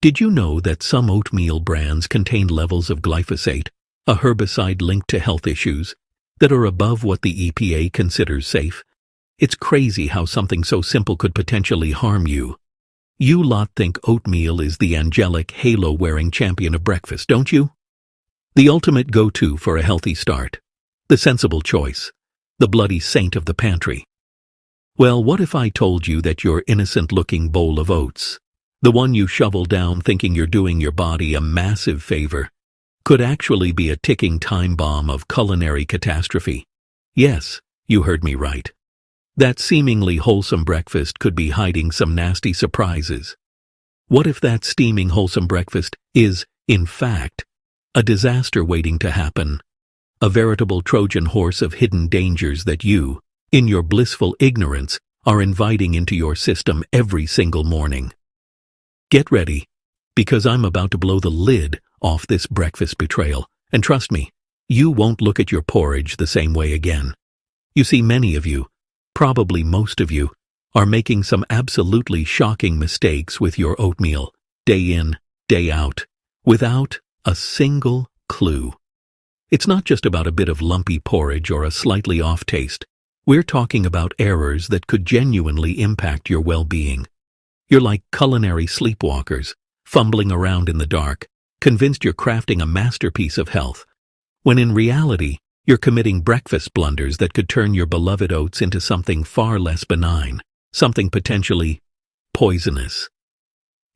Did you know that some oatmeal brands contain levels of glyphosate, a herbicide linked to health issues, that are above what the EPA considers safe? It's crazy how something so simple could potentially harm you. You lot think oatmeal is the angelic, halo-wearing champion of breakfast, don't you? The ultimate go-to for a healthy start. The sensible choice. The bloody saint of the pantry. Well, what if I told you that your innocent-looking bowl of oats, the one you shovel down thinking you're doing your body a massive favor, could actually be a ticking time bomb of culinary catastrophe? Yes, you heard me right. That seemingly wholesome breakfast could be hiding some nasty surprises. What if that steaming wholesome breakfast is, in fact, a disaster waiting to happen? A veritable Trojan horse of hidden dangers that you, in your blissful ignorance, are inviting into your system every single morning. Get ready, because I'm about to blow the lid off this breakfast betrayal, and trust me, you won't look at your porridge the same way again. You see, many of you, probably most of you, are making some absolutely shocking mistakes with your oatmeal, day in, day out, without a single clue. It's not just about a bit of lumpy porridge or a slightly off taste. We're talking about errors that could genuinely impact your well-being. You're like culinary sleepwalkers, fumbling around in the dark, convinced you're crafting a masterpiece of health, when in reality, you're committing breakfast blunders that could turn your beloved oats into something far less benign, something potentially poisonous.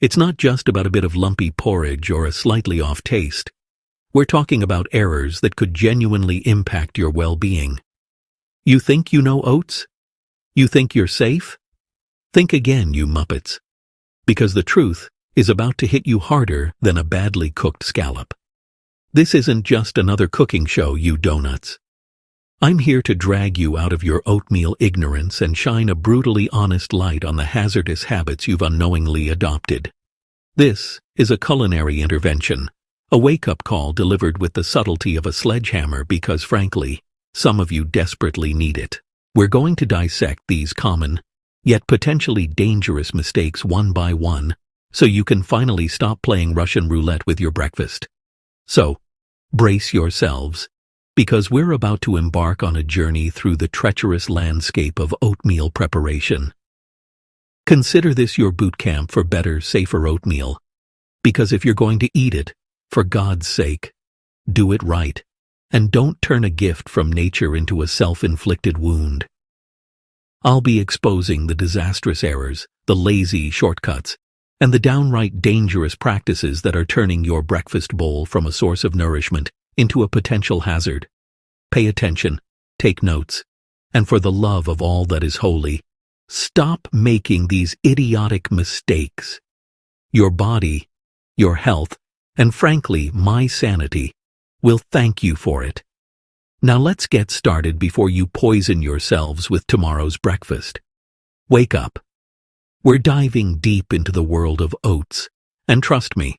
It's not just about a bit of lumpy porridge or a slightly off taste. We're talking about errors that could genuinely impact your well-being. You think you know oats? You think you're safe? Think again, you muppets. Because the truth is about to hit you harder than a badly cooked scallop. This isn't just another cooking show, you donuts. I'm here to drag you out of your oatmeal ignorance and shine a brutally honest light on the hazardous habits you've unknowingly adopted. This is a culinary intervention, a wake-up call delivered with the subtlety of a sledgehammer because, frankly, some of you desperately need it. We're going to dissect these common, yet potentially dangerous mistakes one by one, so you can finally stop playing Russian roulette with your breakfast. So, brace yourselves, because we're about to embark on a journey through the treacherous landscape of oatmeal preparation. Consider this your boot camp for better, safer oatmeal, because if you're going to eat it, for God's sake, do it right, and don't turn a gift from nature into a self-inflicted wound. I'll be exposing the disastrous errors, the lazy shortcuts, and the downright dangerous practices that are turning your breakfast bowl from a source of nourishment into a potential hazard. Pay attention, take notes, and for the love of all that is holy, stop making these idiotic mistakes. Your body, your health, and frankly, my sanity, will thank you for it. Now let's get started before you poison yourselves with tomorrow's breakfast. Wake up. We're diving deep into the world of oats, and trust me,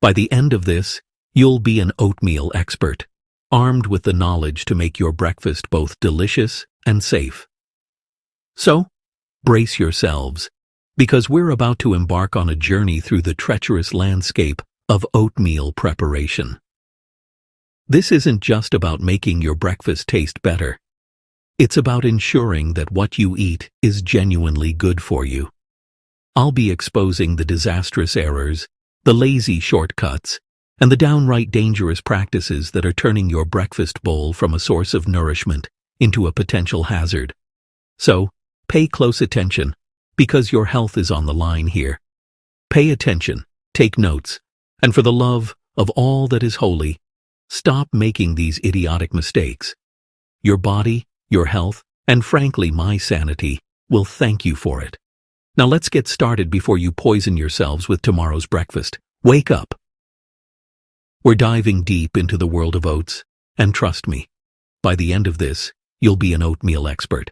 by the end of this, you'll be an oatmeal expert, armed with the knowledge to make your breakfast both delicious and safe. So, brace yourselves, because we're about to embark on a journey through the treacherous landscape of oatmeal preparation. This isn't just about making your breakfast taste better. It's about ensuring that what you eat is genuinely good for you. I'll be exposing the disastrous errors, the lazy shortcuts, and the downright dangerous practices that are turning your breakfast bowl from a source of nourishment into a potential hazard. So, pay close attention, because your health is on the line here. Pay attention, take notes, and for the love of all that is holy, stop making these idiotic mistakes. Your body, your health, and frankly my sanity, will thank you for it. Now let's get started before you poison yourselves with tomorrow's breakfast. Wake up. We're diving deep into the world of oats, and trust me, by the end of this, you'll be an oatmeal expert,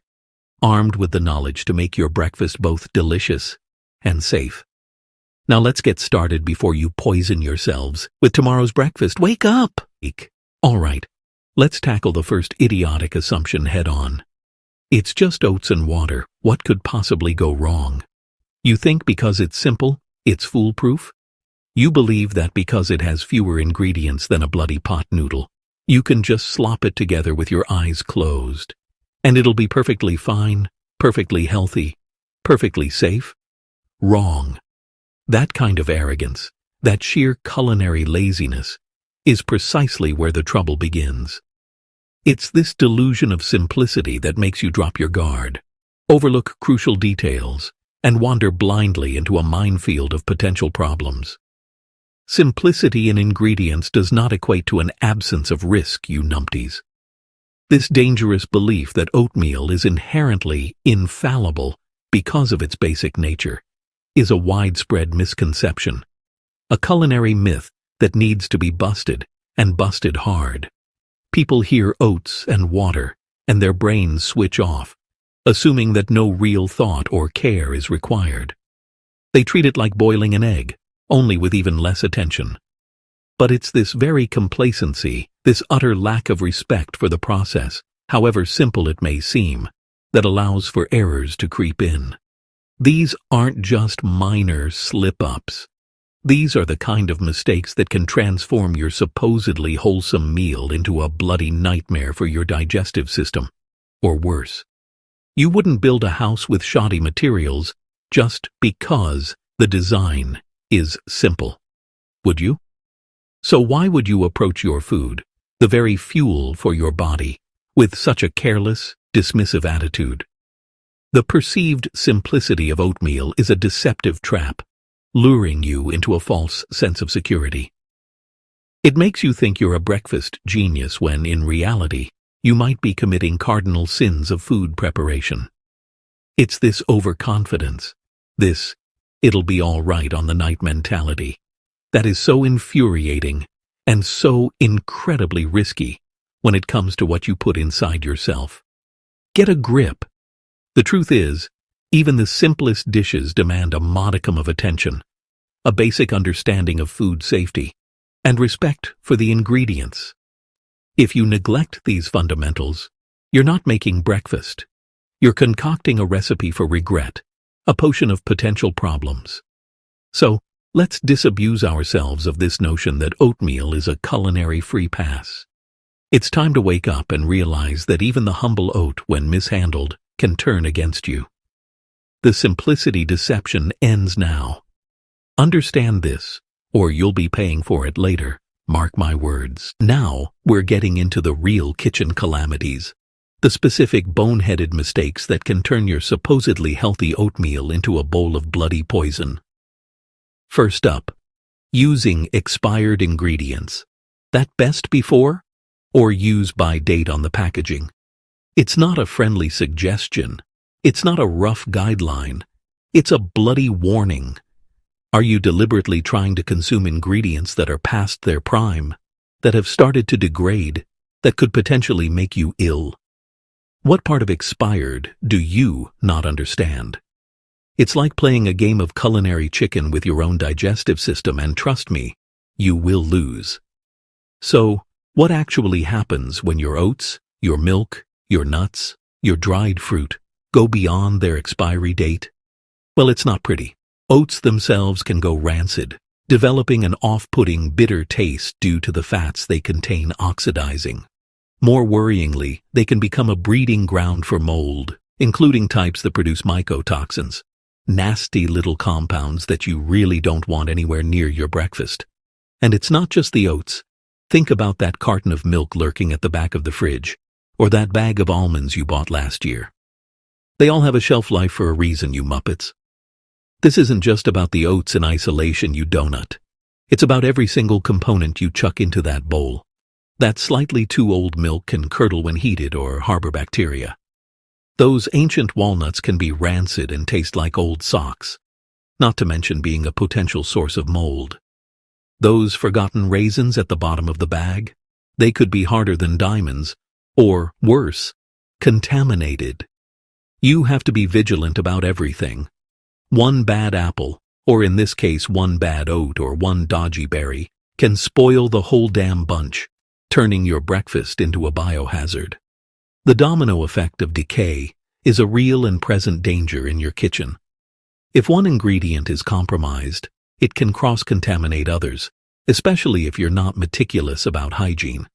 armed with the knowledge to make your breakfast both delicious and safe. Now let's get started before you poison yourselves with tomorrow's breakfast. Wake up! All right, let's tackle the first idiotic assumption head on. It's just oats and water. What could possibly go wrong? You think because it's simple, it's foolproof? You believe that because it has fewer ingredients than a bloody pot noodle, you can just slop it together with your eyes closed, and it'll be perfectly fine, perfectly healthy, perfectly safe? Wrong. That kind of arrogance, that sheer culinary laziness, is precisely where the trouble begins. It's this delusion of simplicity that makes you drop your guard, overlook crucial details, and wander blindly into a minefield of potential problems. Simplicity in ingredients does not equate to an absence of risk, you numpties. This dangerous belief that oatmeal is inherently infallible because of its basic nature is a widespread misconception, a culinary myth that needs to be busted, and busted hard. People hear oats and water, and their brains switch off, assuming that no real thought or care is required. They treat it like boiling an egg, only with even less attention. But it's this very complacency, this utter lack of respect for the process, however simple it may seem, that allows for errors to creep in. These aren't just minor slip-ups. These are the kind of mistakes that can transform your supposedly wholesome meal into a bloody nightmare for your digestive system. Or worse. You wouldn't build a house with shoddy materials just because the design is simple, would you? So why would you approach your food, the very fuel for your body, with such a careless, dismissive attitude? The perceived simplicity of oatmeal is a deceptive trap, luring you into a false sense of security. It makes you think you're a breakfast genius when, in reality, you might be committing cardinal sins of food preparation. It's this overconfidence, this "it'll be all right on the night" mentality, that is so infuriating and so incredibly risky when it comes to what you put inside yourself. Get a grip. The truth is, even the simplest dishes demand a modicum of attention, a basic understanding of food safety, and respect for the ingredients. If you neglect these fundamentals, you're not making breakfast. You're concocting a recipe for regret, a potion of potential problems. So, let's disabuse ourselves of this notion that oatmeal is a culinary free pass. It's time to wake up and realize that even the humble oat, when mishandled, can turn against you. The simplicity deception ends now. Understand this, or you'll be paying for it later. Mark my words. Now, we're getting into the real kitchen calamities, the specific boneheaded mistakes that can turn your supposedly healthy oatmeal into a bowl of bloody poison. First up, using expired ingredients. That best before or use by date on the packaging. It's not a friendly suggestion. It's not a rough guideline. It's a bloody warning. Are you deliberately trying to consume ingredients that are past their prime, that have started to degrade, that could potentially make you ill? What part of expired do you not understand? It's like playing a game of culinary chicken with your own digestive system, and trust me, you will lose. So, what actually happens when your oats, your milk, your nuts, your dried fruit go beyond their expiry date? Well, it's not pretty. Oats themselves can go rancid, developing an off-putting bitter taste due to the fats they contain oxidizing. More worryingly, they can become a breeding ground for mold, including types that produce mycotoxins, nasty little compounds that you really don't want anywhere near your breakfast. And it's not just the oats. Think about that carton of milk lurking at the back of the fridge, or that bag of almonds you bought last year. They all have a shelf life for a reason, you muppets. This isn't just about the oats in isolation, you donut. It's about every single component you chuck into that bowl. That slightly too old milk can curdle when heated or harbor bacteria. Those ancient walnuts can be rancid and taste like old socks, not to mention being a potential source of mold. Those forgotten raisins at the bottom of the bag, they could be harder than diamonds, or worse, contaminated. You have to be vigilant about everything. One bad apple, or in this case one bad oat or one dodgy berry, can spoil the whole damn bunch, turning your breakfast into a biohazard. The domino effect of decay is a real and present danger in your kitchen. If one ingredient is compromised, it can cross-contaminate others, especially if you're not meticulous about hygiene.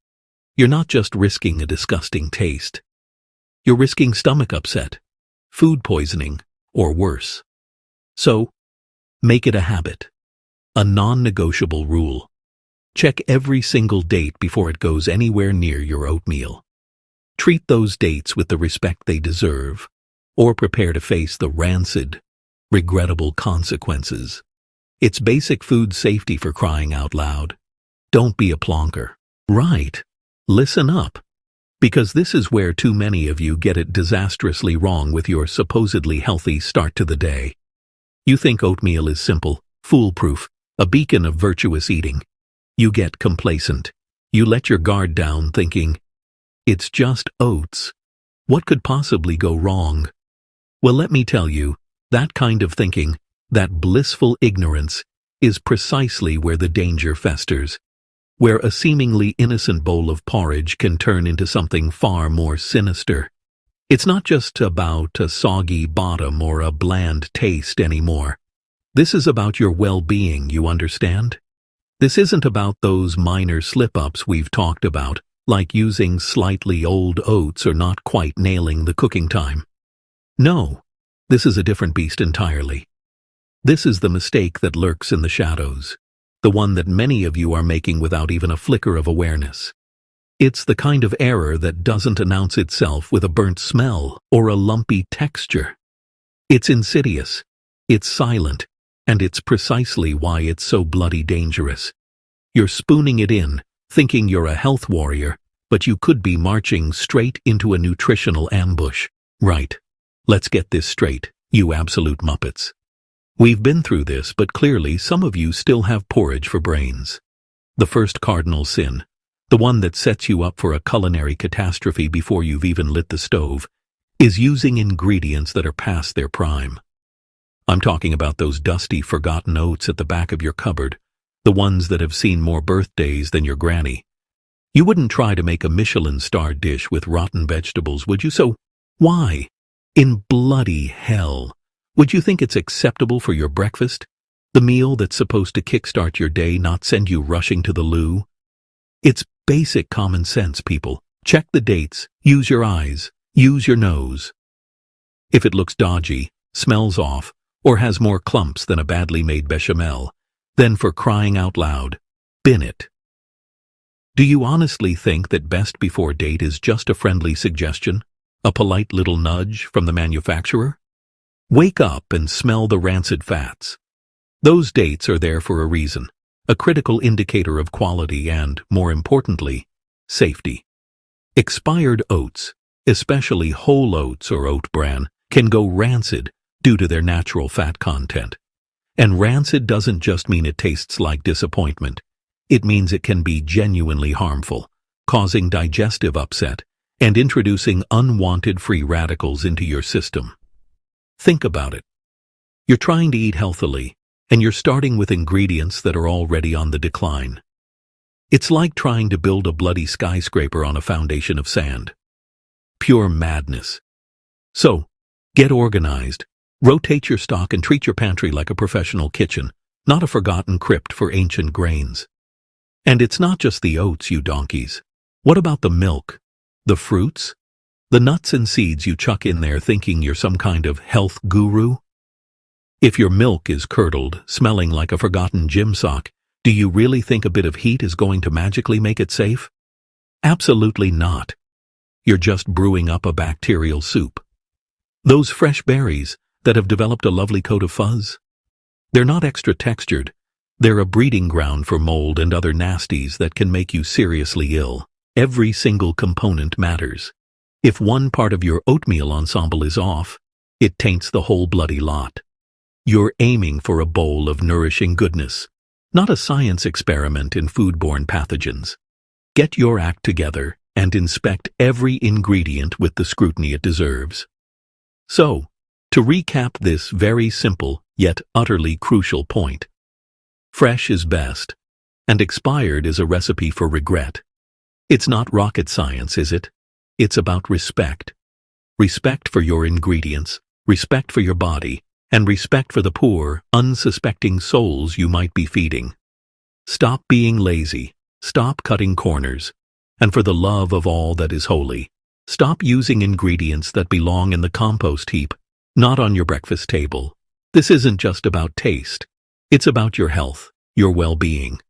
You're not just risking a disgusting taste. You're risking stomach upset, food poisoning, or worse. So, make it a habit, a non-negotiable rule. Check every single date before it goes anywhere near your oatmeal. Treat those dates with the respect they deserve, or prepare to face the rancid, regrettable consequences. It's basic food safety, for crying out loud. Don't be a plonker. Right. Listen up. Because this is where too many of you get it disastrously wrong with your supposedly healthy start to the day. You think oatmeal is simple, foolproof, a beacon of virtuous eating. You get complacent. You let your guard down thinking, it's just oats. What could possibly go wrong? Well, let me tell you, that kind of thinking, that blissful ignorance, is precisely where the danger festers, where a seemingly innocent bowl of porridge can turn into something far more sinister. It's not just about a soggy bottom or a bland taste anymore. This is about your well-being, you understand? This isn't about those minor slip-ups we've talked about, like using slightly old oats or not quite nailing the cooking time. No, this is a different beast entirely. This is the mistake that lurks in the shadows, the one that many of you are making without even a flicker of awareness. It's the kind of error that doesn't announce itself with a burnt smell or a lumpy texture. It's insidious, it's silent, and it's precisely why it's so bloody dangerous. You're spooning it in, thinking you're a health warrior, but you could be marching straight into a nutritional ambush. Right. Let's get this straight, you absolute muppets. We've been through this, but clearly some of you still have porridge for brains. The first cardinal sin, the one that sets you up for a culinary catastrophe before you've even lit the stove, is using ingredients that are past their prime. I'm talking about those dusty, forgotten oats at the back of your cupboard, the ones that have seen more birthdays than your granny. You wouldn't try to make a Michelin-starred dish with rotten vegetables, would you? So why, in bloody hell, would you think it's acceptable for your breakfast? The meal that's supposed to kickstart your day, not send you rushing to the loo? It's basic common sense, people. Check the dates, use your eyes, use your nose. If it looks dodgy, smells off, or has more clumps than a badly made bechamel, then for crying out loud, bin it. Do you honestly think that best before date is just a friendly suggestion? A polite little nudge from the manufacturer? Wake up and smell the rancid fats. Those dates are there for a reason, a critical indicator of quality and, more importantly, safety. Expired oats, especially whole oats or oat bran, can go rancid due to their natural fat content. And rancid doesn't just mean it tastes like disappointment. It means it can be genuinely harmful, causing digestive upset and introducing unwanted free radicals into your system. Think about it. You're trying to eat healthily, and you're starting with ingredients that are already on the decline. It's like trying to build a bloody skyscraper on a foundation of sand. Pure madness. So, get organized, rotate your stock, and treat your pantry like a professional kitchen, not a forgotten crypt for ancient grains. And it's not just the oats, you donkeys. What about the milk, the fruits, the nuts and seeds you chuck in there thinking you're some kind of health guru? If your milk is curdled, smelling like a forgotten gym sock, do you really think a bit of heat is going to magically make it safe? Absolutely not. You're just brewing up a bacterial soup. Those fresh berries that have developed a lovely coat of fuzz? They're not extra textured. They're a breeding ground for mold and other nasties that can make you seriously ill. Every single component matters. If one part of your oatmeal ensemble is off, it taints the whole bloody lot. You're aiming for a bowl of nourishing goodness, not a science experiment in foodborne pathogens. Get your act together and inspect every ingredient with the scrutiny it deserves. So, to recap this very simple yet utterly crucial point, fresh is best, and expired is a recipe for regret. It's not rocket science, is it? It's about respect. Respect for your ingredients, respect for your body, and respect for the poor, unsuspecting souls you might be feeding. Stop being lazy, stop cutting corners, and for the love of all that is holy, stop using ingredients that belong in the compost heap, not on your breakfast table. This isn't just about taste. It's about your health, your well-being.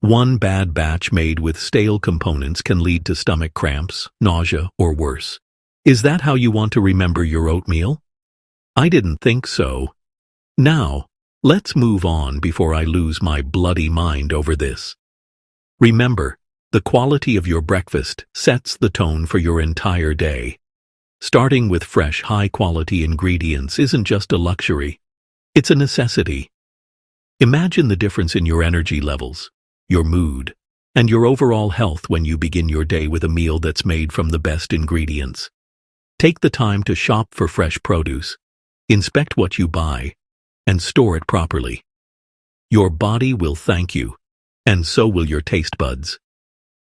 One bad batch made with stale components can lead to stomach cramps, nausea, or worse. Is that how you want to remember your oatmeal? I didn't think so. Now, let's move on before I lose my bloody mind over this. Remember, the quality of your breakfast sets the tone for your entire day. Starting with fresh, high-quality ingredients isn't just a luxury. It's a necessity. Imagine the difference in your energy levels, your mood, and your overall health when you begin your day with a meal that's made from the best ingredients. Take the time to shop for fresh produce, inspect what you buy, and store it properly. Your body will thank you, and so will your taste buds.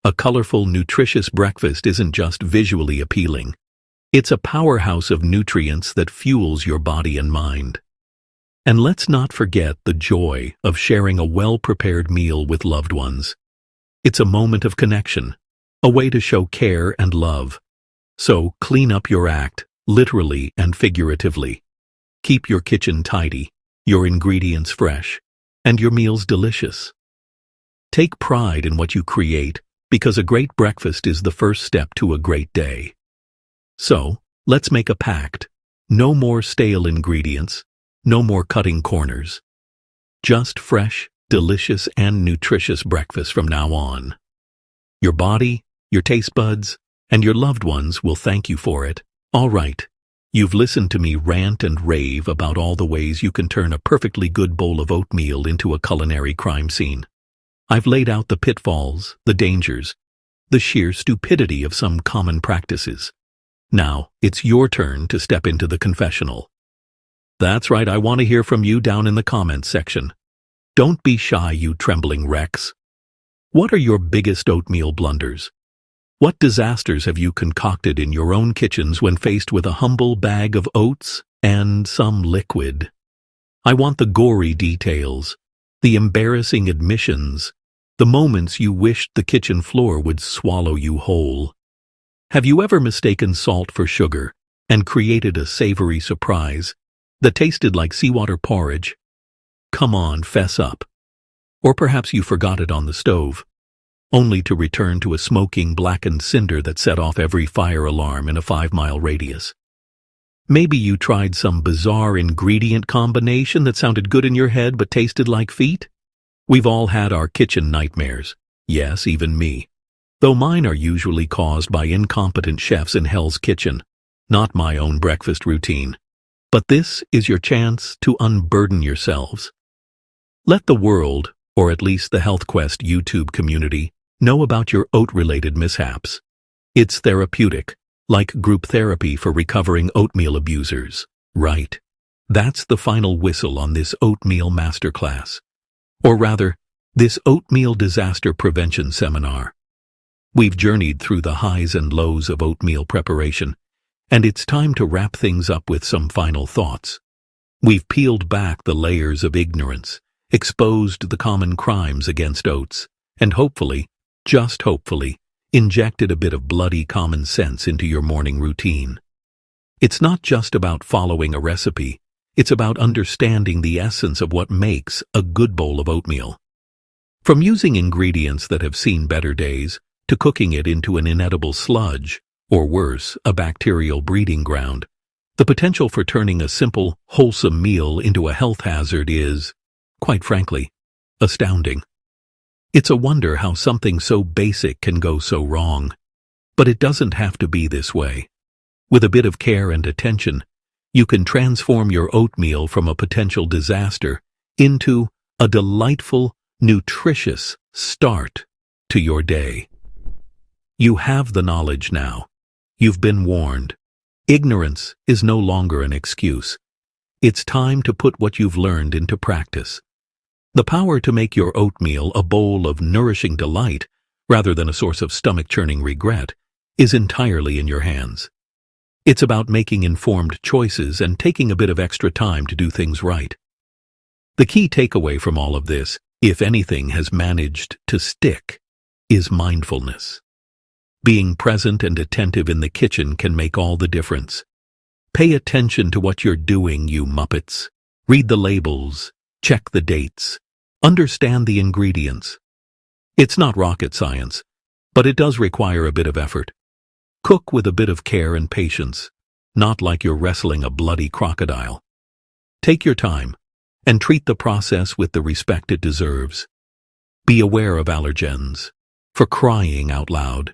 A colorful, nutritious breakfast isn't just visually appealing. It's a powerhouse of nutrients that fuels your body and mind. And let's not forget the joy of sharing a well-prepared meal with loved ones. It's a moment of connection, a way to show care and love. So clean up your act, literally and figuratively. Keep your kitchen tidy, your ingredients fresh, and your meals delicious. Take pride in what you create, because a great breakfast is the first step to a great day. So, let's make a pact. No more stale ingredients, no more cutting corners. Just fresh, delicious, and nutritious breakfast from now on. Your body, your taste buds, and your loved ones will thank you for it. All right, you've listened to me rant and rave about all the ways you can turn a perfectly good bowl of oatmeal into a culinary crime scene. I've laid out the pitfalls, the dangers, the sheer stupidity of some common practices. Now, it's your turn to step into the confessional. That's right, I want to hear from you down in the comments section. Don't be shy, you trembling wrecks. What are your biggest oatmeal blunders? What disasters have you concocted in your own kitchens when faced with a humble bag of oats and some liquid? I want the gory details, the embarrassing admissions, the moments you wished the kitchen floor would swallow you whole. Have you ever mistaken salt for sugar and created a savory surprise that tasted like seawater porridge? Come on, fess up. Or perhaps you forgot it on the stove, only to return to a smoking, blackened cinder that set off every fire alarm in a 5-mile radius. Maybe you tried some bizarre ingredient combination that sounded good in your head but tasted like feet? We've all had our kitchen nightmares. Yes, even me. Though mine are usually caused by incompetent chefs in Hell's Kitchen, not my own breakfast routine. But this is your chance to unburden yourselves. Let the world, or at least the Health Quest YouTube community, know about your oat-related mishaps. It's therapeutic, like group therapy for recovering oatmeal abusers. Right. That's the final whistle on this oatmeal masterclass. Or rather, this oatmeal disaster prevention seminar. We've journeyed through the highs and lows of oatmeal preparation, and it's time to wrap things up with some final thoughts. We've peeled back the layers of ignorance, exposed the common crimes against oats, and hopefully, just hopefully, injected a bit of bloody common sense into your morning routine. It's not just about following a recipe, it's about understanding the essence of what makes a good bowl of oatmeal. From using ingredients that have seen better days, to cooking it into an inedible sludge, or worse, a bacterial breeding ground, the potential for turning a simple, wholesome meal into a health hazard is, quite frankly, astounding. It's a wonder how something so basic can go so wrong. But it doesn't have to be this way. With a bit of care and attention, you can transform your oatmeal from a potential disaster into a delightful, nutritious start to your day. You have the knowledge now. You've been warned. Ignorance is no longer an excuse. It's time to put what you've learned into practice. The power to make your oatmeal a bowl of nourishing delight, rather than a source of stomach-churning regret, is entirely in your hands. It's about making informed choices and taking a bit of extra time to do things right. The key takeaway from all of this, if anything has managed to stick, is mindfulness. Being present and attentive in the kitchen can make all the difference. Pay attention to what you're doing, you Muppets. Read the labels, check the dates, understand the ingredients. It's not rocket science, but it does require a bit of effort. Cook with a bit of care and patience, not like you're wrestling a bloody crocodile. Take your time and treat the process with the respect it deserves. Be aware of allergens, for crying out loud,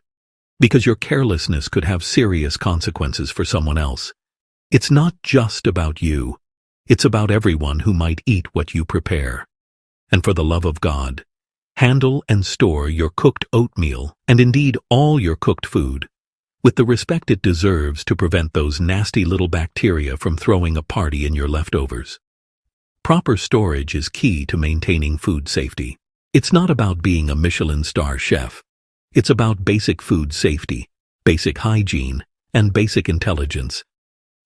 because your carelessness could have serious consequences for someone else. It's not just about you. It's about everyone who might eat what you prepare. And for the love of God, handle and store your cooked oatmeal, and indeed all your cooked food, with the respect it deserves to prevent those nasty little bacteria from throwing a party in your leftovers. Proper storage is key to maintaining food safety. It's not about being a Michelin star chef. It's about basic food safety, basic hygiene, and basic intelligence.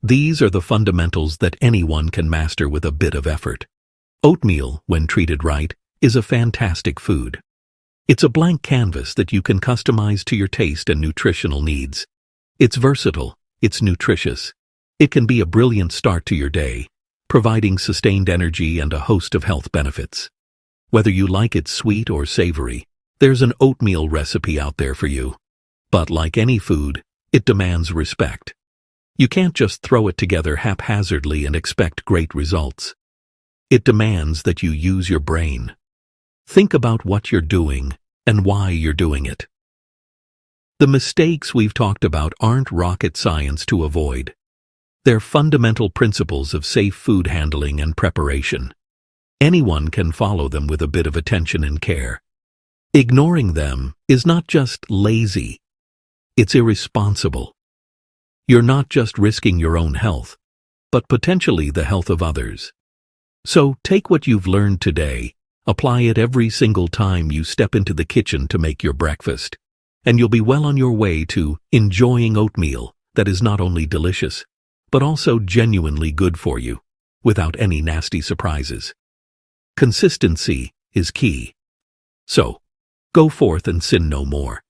These are the fundamentals that anyone can master with a bit of effort. Oatmeal, when treated right, is a fantastic food. It's a blank canvas that you can customize to your taste and nutritional needs. It's versatile, it's nutritious. It can be a brilliant start to your day, providing sustained energy and a host of health benefits. Whether you like it sweet or savory, there's an oatmeal recipe out there for you. But like any food, it demands respect. You can't just throw it together haphazardly and expect great results. It demands that you use your brain. Think about what you're doing and why you're doing it. The mistakes we've talked about aren't rocket science to avoid. They're fundamental principles of safe food handling and preparation. Anyone can follow them with a bit of attention and care. Ignoring them is not just lazy, it's irresponsible. You're not just risking your own health, but potentially the health of others. So take what you've learned today, apply it every single time you step into the kitchen to make your breakfast, and you'll be well on your way to enjoying oatmeal that is not only delicious, but also genuinely good for you, without any nasty surprises. Consistency is key. So, go forth and sin no more,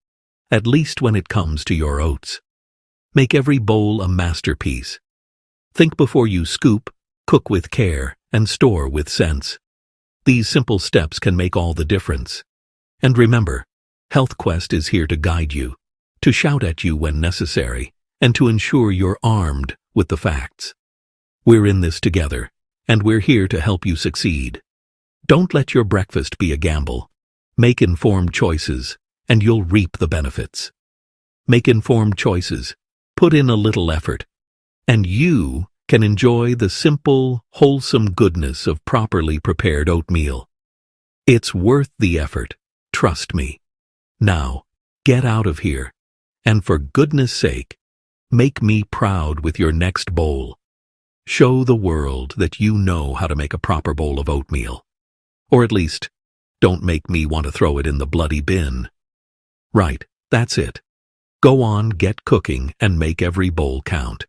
at least when it comes to your oats. Make every bowl a masterpiece. Think before you scoop, cook with care, and store with sense. These simple steps can make all the difference. And remember, Health Quest is here to guide you, to shout at you when necessary, and to ensure you're armed with the facts. We're in this together, and we're here to help you succeed. Don't let your breakfast be a gamble. Make informed choices, and you'll reap the benefits. Make informed choices, put in a little effort, and you can enjoy the simple, wholesome goodness of properly prepared oatmeal. It's worth the effort, trust me. Now, get out of here, and for goodness sake, make me proud with your next bowl. Show the world that you know how to make a proper bowl of oatmeal. Or at least, don't make me want to throw it in the bloody bin. Right, that's it. Go on, get cooking, and make every bowl count.